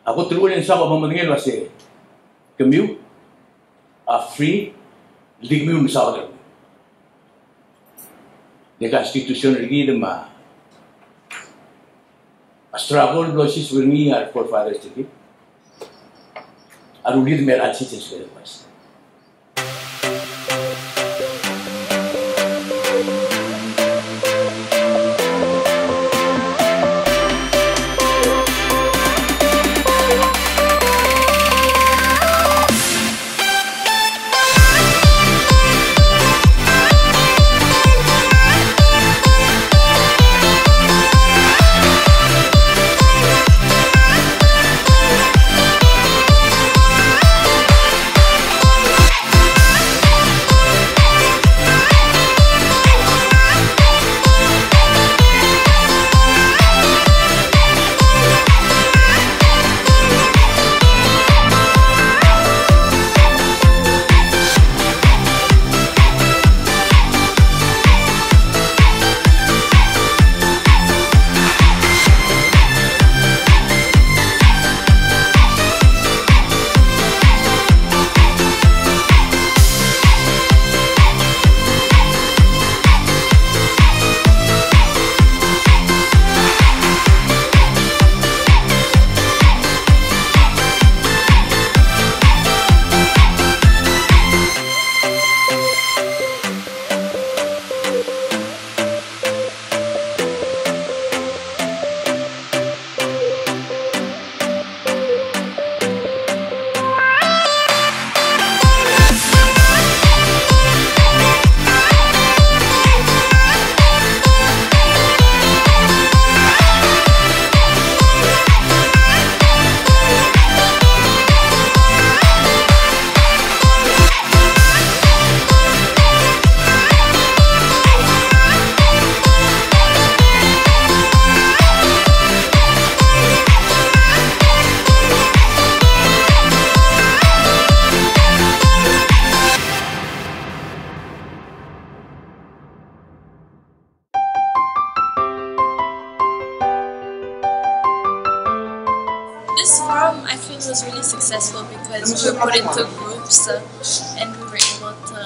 Ako truly sa pamamangin masih kami free ligmi sa other. Nega institution lagi dema. A struggle losses with me our forefathers did. I will lead me at teachers very much. This forum, I feel, was really successful because we were put into groups and we were able to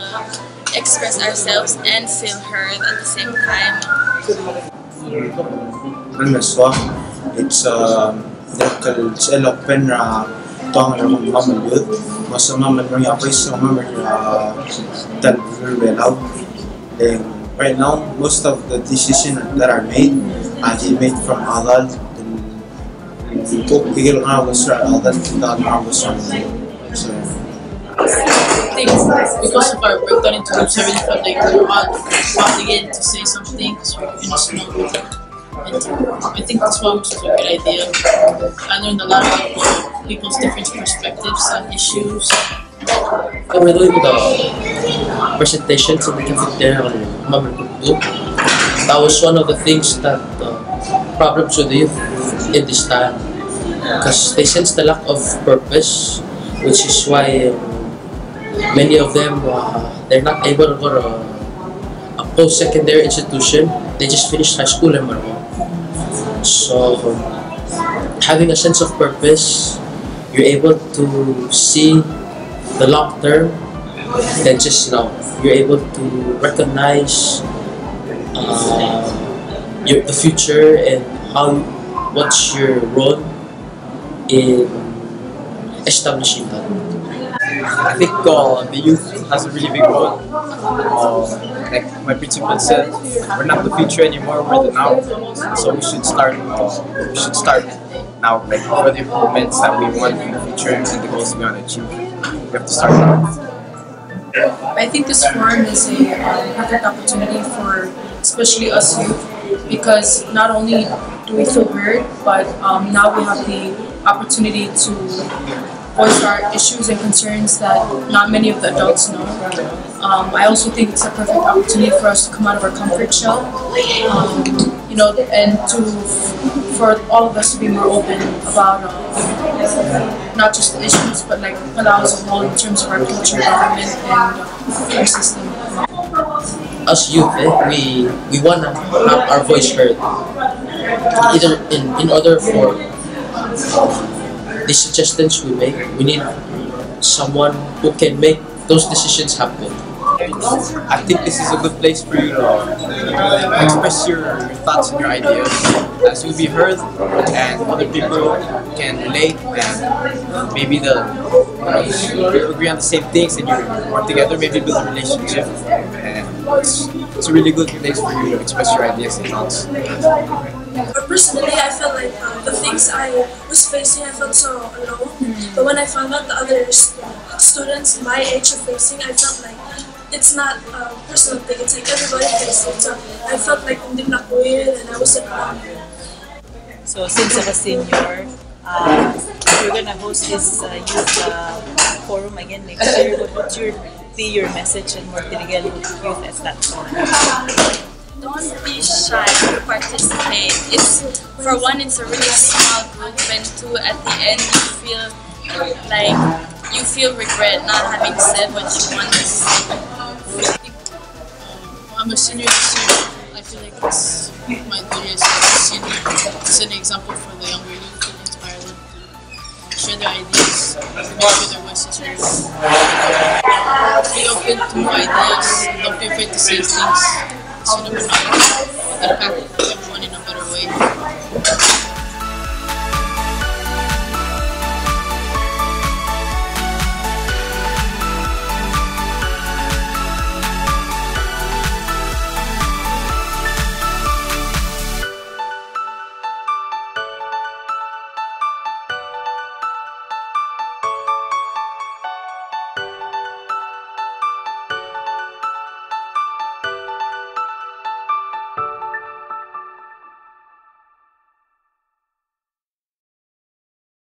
express ourselves and feel heard at the same time. It's open tong mamal youth mas mamal nya place mamal that very well out. Right now, most of the decisions that are made are made from adult. Because of our breakdown into groups, I really felt like we were all obligated to say something because we're in a small group. And I think this one was a good idea. I learned a lot about people's different perspectives on issues. When we're doing the presentation, so we can sit there on Mama Group. That was one of the things that problems with the youth in this time, because they sense the lack of purpose, which is why many of them they're not able to go to a post-secondary institution. They just finished high school and so having a sense of purpose, you're able to see the long term. Then just you're able to recognize the future and what's your role in establishing that. I think the youth has a really big role. Like my principal said, we're not the future anymore, we're the now. So we should start now, like for the improvements that we want in the future and the goals we want to achieve. We have to start now. I think this forum is a perfect opportunity for especially us youth, because not only do we feel heard, but now we have the opportunity to voice our issues and concerns that not many of the adults know. I also think it's a perfect opportunity for us to come out of our comfort shell, and for all of us to be more open about not just the issues, but like Palau as a whole in terms of our culture, government, and our system. As youth, we wanna have our voice heard. In order for the suggestions we make, we need someone who can make those decisions happen. I think this is a good place for you to express your thoughts and your ideas, as you'll be heard and other people can relate, and maybe you agree on the same things and you work together, maybe build a relationship. And it's a really good place for you to express your ideas and thoughts. Personally, I felt like the things I was facing, I felt so alone. But when I found out the other students my age are facing, I felt like it's not a personal thing. It's like everybody faces it. So I felt like hindi na ko yun and I wasn't alone. So since I'm a senior, we're gonna host this youth forum again next year. What would be your message and more Tiligan youth at that time? Don't be shy to participate. For one, it's a really small group, and two, at the end you feel regret not having said what you wanted to say. I'm a senior this year. I feel like it's my duty as a senior to set an example for the younger youth and inspire them to share their ideas, to make sure their voices heard. Be open to new ideas. Don't be afraid to say things. So never know. It'll impact everyone in a better way.